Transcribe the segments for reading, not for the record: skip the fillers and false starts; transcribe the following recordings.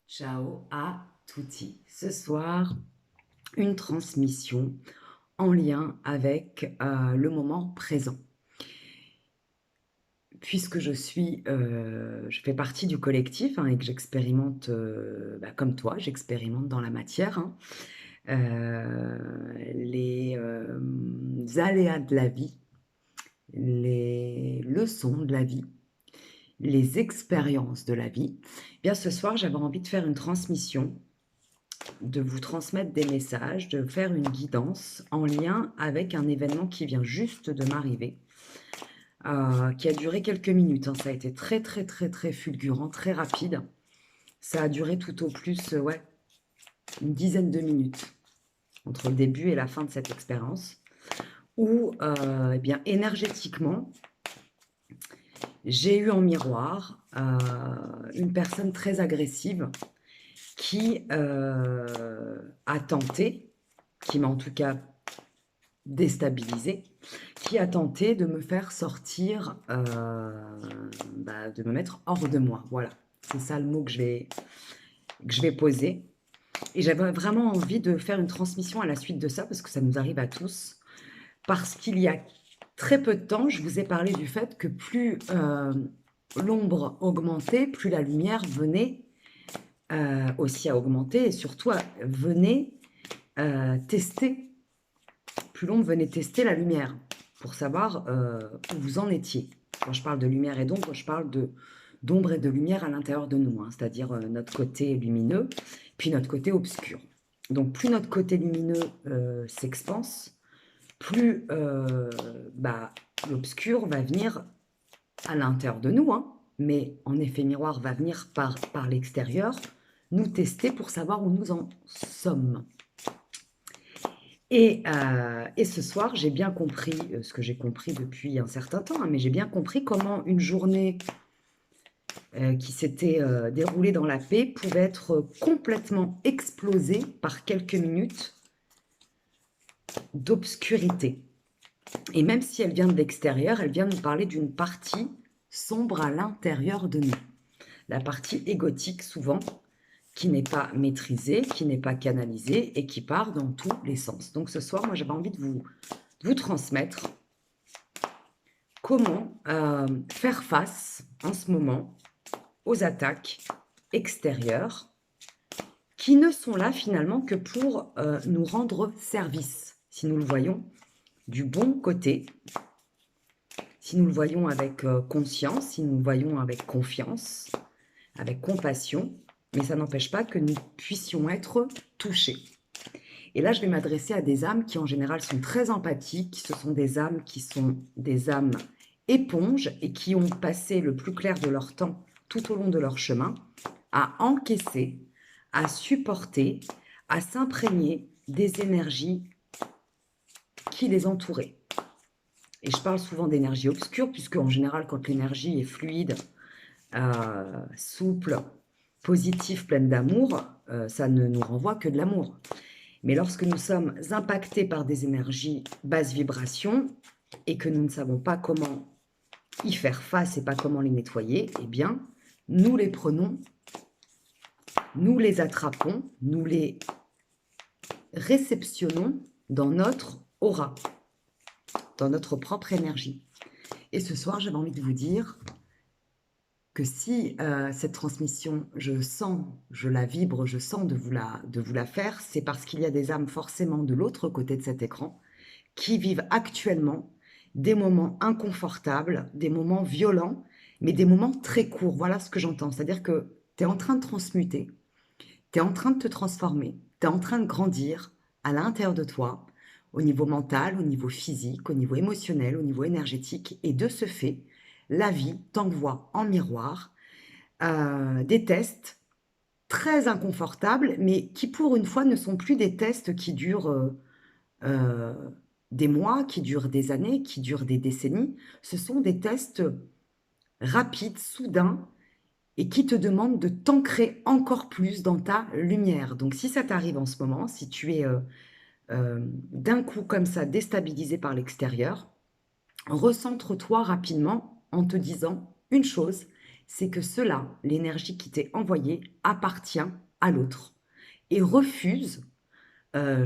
Ciao à tutti. Ce soir, une transmission en lien avec le moment présent. Puisque je fais partie du collectif et que j'expérimente, comme toi, j'expérimente dans la matière, les aléas de la vie, les leçons de la vie, les expériences de la vie. Eh bien, ce soir, j'avais envie de faire une transmission, de vous transmettre des messages, de faire une guidance en lien avec un événement qui vient juste de m'arriver, qui a duré quelques minutes. Ça a été très, très, très, très fulgurant, très rapide. Ça a duré tout au plus, ouais, une dizaine de minutes entre le début et la fin de cette expérience, où, eh bien, énergétiquement, j'ai eu en miroir une personne très agressive qui a tenté, qui m'a en tout cas déstabilisée, qui a tenté de me faire sortir, de me mettre hors de moi. Voilà, c'est ça le mot que je vais poser. Et j'avais vraiment envie de faire une transmission à la suite de ça, parce que ça nous arrive à tous. Parce qu'il y a très peu de temps, je vous ai parlé du fait que plus l'ombre augmentait, plus la lumière venait aussi à augmenter, et surtout venait tester. Plus l'ombre venait tester la lumière pour savoir où vous en étiez. Quand je parle de lumière et d'ombre, je parle d'ombre et de lumière à l'intérieur de nous, c'est-à-dire notre côté lumineux, puis notre côté obscur. Donc plus notre côté lumineux s'expanse, plus l'obscur va venir à l'intérieur de nous, mais en effet miroir va venir par l'extérieur, nous tester pour savoir où nous en sommes. Et ce soir, j'ai bien compris, ce que j'ai compris depuis un certain temps, mais j'ai bien compris comment une journée qui s'était déroulée dans la paix pouvait être complètement explosée par quelques minutes d'obscurité. Et même si elle vient de l'extérieur, elle vient nous parler d'une partie sombre à l'intérieur de nous. La partie égotique, souvent, qui n'est pas maîtrisée, qui n'est pas canalisée et qui part dans tous les sens. Donc ce soir, moi, j'avais envie de vous transmettre comment faire face en ce moment aux attaques extérieures qui ne sont là finalement que pour nous rendre service, si nous le voyons du bon côté, si nous le voyons avec conscience, si nous le voyons avec confiance, avec compassion, mais ça n'empêche pas que nous puissions être touchés. Et là, je vais m'adresser à des âmes qui, en général, sont très empathiques. Ce sont des âmes qui sont des âmes éponges et qui ont passé le plus clair de leur temps tout au long de leur chemin à encaisser, à supporter, à s'imprégner des énergies qui les entouraient. Et je parle souvent d'énergie obscure, puisque en général, quand l'énergie est fluide, souple, positive, pleine d'amour, ça ne nous renvoie que de l'amour. Mais lorsque nous sommes impactés par des énergies basse vibration et que nous ne savons pas comment y faire face et pas comment les nettoyer, eh bien, nous les prenons, nous les attrapons, nous les réceptionnons dans notre aura, dans notre propre énergie. Et ce soir, j'avais envie de vous dire que si cette transmission, je sens, je la vibre, je sens de vous la faire, c'est parce qu'il y a des âmes forcément de l'autre côté de cet écran qui vivent actuellement des moments inconfortables, des moments violents, mais des moments très courts. Voilà ce que j'entends. C'est-à-dire que tu es en train de transmuter, tu es en train de te transformer, tu es en train de grandir à l'intérieur de toi, au niveau mental, au niveau physique, au niveau émotionnel, au niveau énergétique. Et de ce fait, la vie t'envoie en miroir des tests très inconfortables, mais qui pour une fois ne sont plus des tests qui durent euh, des mois, qui durent des années, qui durent des décennies. Ce sont des tests rapides, soudains, et qui te demandent de t'ancrer encore plus dans ta lumière. Donc si ça t'arrive en ce moment, si tu es d'un coup comme ça déstabilisé par l'extérieur, recentre-toi rapidement en te disant une chose, c'est que cela, l'énergie qui t'est envoyée, appartient à l'autre et refuse.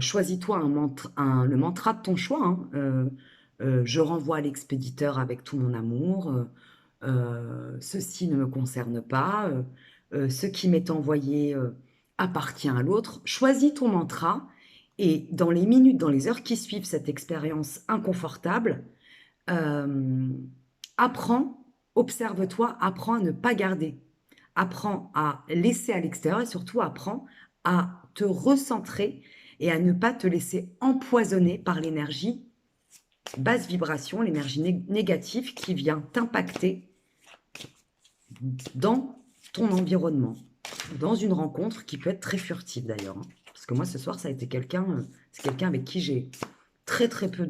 Choisis-toi le mantra de ton choix, hein. Je renvoie à l'expéditeur avec tout mon amour. Ceci ne me concerne pas. Ce qui m'est envoyé appartient à l'autre. Choisis ton mantra et dans les minutes, dans les heures qui suivent cette expérience inconfortable, apprends, observe-toi, apprends à ne pas garder. Apprends à laisser à l'extérieur et surtout apprends à te recentrer et à ne pas te laisser empoisonner par l'énergie basse vibration, l'énergie négative qui vient t'impacter dans ton environnement, dans une rencontre qui peut être très furtive d'ailleurs, hein. Parce que moi ce soir ça a été c'est quelqu'un avec qui j'ai très très peu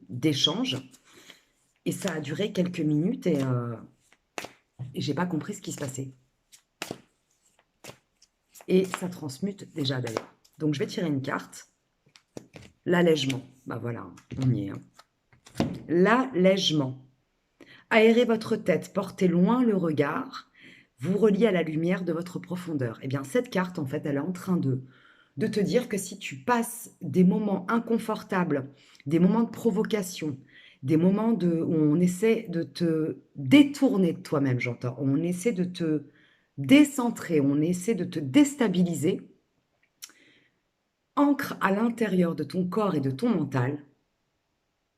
d'échanges et ça a duré quelques minutes et j'ai pas compris ce qui se passait. Et ça transmute déjà d'ailleurs. Donc je vais tirer une carte. L'allègement. Bah voilà, on y est, hein. L'allègement. Aérez votre tête, portez loin le regard, vous reliez à la lumière de votre profondeur. Eh bien, cette carte, en fait, elle est en train de te dire que si tu passes des moments inconfortables, des moments de provocation, des moments où on essaie de te détourner de toi-même, j'entends, on essaie de te décentrer, on essaie de te déstabiliser, ancre à l'intérieur de ton corps et de ton mental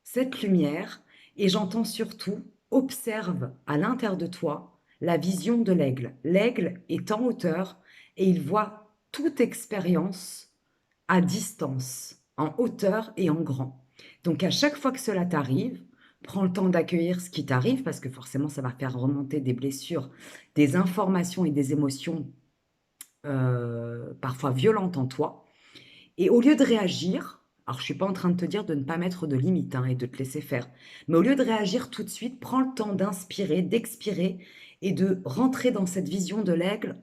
cette lumière et j'entends surtout observe à l'intérieur de toi la vision de l'aigle. L'aigle est en hauteur et il voit toute expérience à distance, en hauteur et en grand. Donc à chaque fois que cela t'arrive, prends le temps d'accueillir ce qui t'arrive parce que forcément ça va faire remonter des blessures, des informations et des émotions parfois violentes en toi. Et au lieu de réagir, alors je ne suis pas en train de te dire de ne pas mettre de limites hein, et de te laisser faire, mais au lieu de réagir tout de suite, prends le temps d'inspirer, d'expirer et de rentrer dans cette vision de l'aigle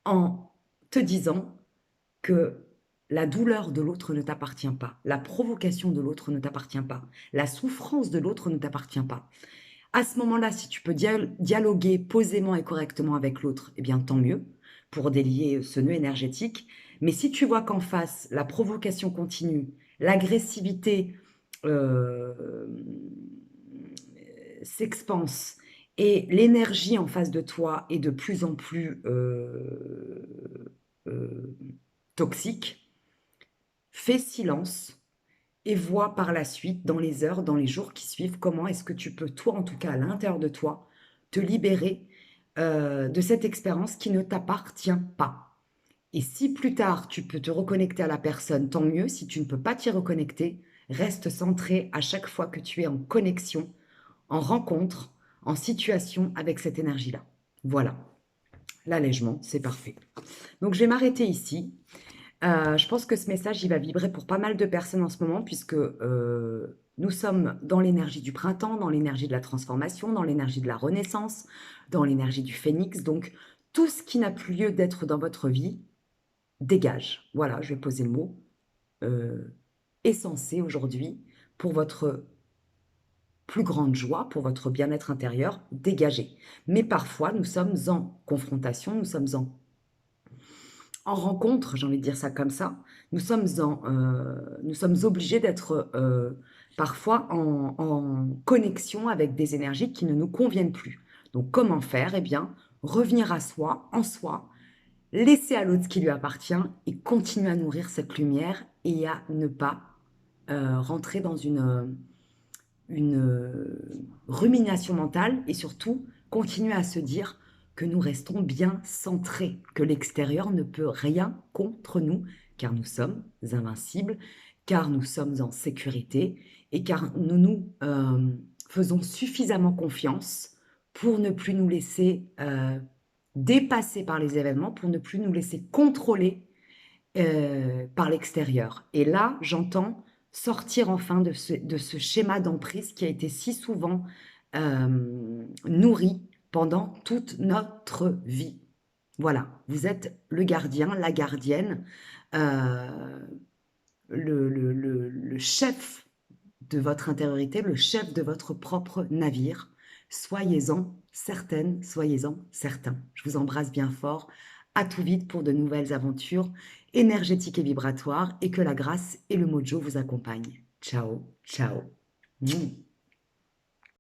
en te disant que la douleur de l'autre ne t'appartient pas, la provocation de l'autre ne t'appartient pas, la souffrance de l'autre ne t'appartient pas. À ce moment-là, si tu peux dialoguer posément et correctement avec l'autre, eh bien tant mieux pour délier ce nœud énergétique. Mais si tu vois qu'en face, la provocation continue, l'agressivité s'expanse et l'énergie en face de toi est de plus en plus euh, toxique, fais silence et vois par la suite, dans les heures, dans les jours qui suivent, comment est-ce que tu peux, toi en tout cas à l'intérieur de toi, te libérer de cette expérience qui ne t'appartient pas. Et si plus tard tu peux te reconnecter à la personne, tant mieux. Si tu ne peux pas t'y reconnecter, reste centré à chaque fois que tu es en connexion, en rencontre, en situation avec cette énergie-là. Voilà, l'allègement, c'est parfait. Donc je vais m'arrêter ici. Je pense que ce message, il va vibrer pour pas mal de personnes en ce moment, puisque nous sommes dans l'énergie du printemps, dans l'énergie de la transformation, dans l'énergie de la renaissance, dans l'énergie du phénix. Donc, tout ce qui n'a plus lieu d'être dans votre vie, dégage. Voilà, je vais poser le mot. Est censé aujourd'hui, pour votre plus grande joie, pour votre bien-être intérieur, dégager. Mais parfois, nous sommes en confrontation, nous sommes en rencontre, j'ai envie de dire ça comme ça, nous sommes obligés d'être parfois en connexion avec des énergies qui ne nous conviennent plus. Donc comment faire? Eh bien, revenir à soi, en soi, laisser à l'autre ce qui lui appartient et continuer à nourrir cette lumière et à ne pas rentrer dans une rumination mentale et surtout continuer à se dire que nous restons bien centrés, que l'extérieur ne peut rien contre nous, car nous sommes invincibles, car nous sommes en sécurité et car nous nous faisons suffisamment confiance pour ne plus nous laisser dépasser par les événements, pour ne plus nous laisser contrôler par l'extérieur. Et là, j'entends sortir enfin de ce schéma d'emprise qui a été si souvent nourri pendant toute notre vie. Voilà, vous êtes le gardien, la gardienne, euh, le chef de votre intériorité, le chef de votre propre navire. Soyez-en certaine, soyez-en certains. Je vous embrasse bien fort. À tout vite pour de nouvelles aventures énergétiques et vibratoires et que la grâce et le mojo vous accompagnent. Ciao, ciao. Mmh.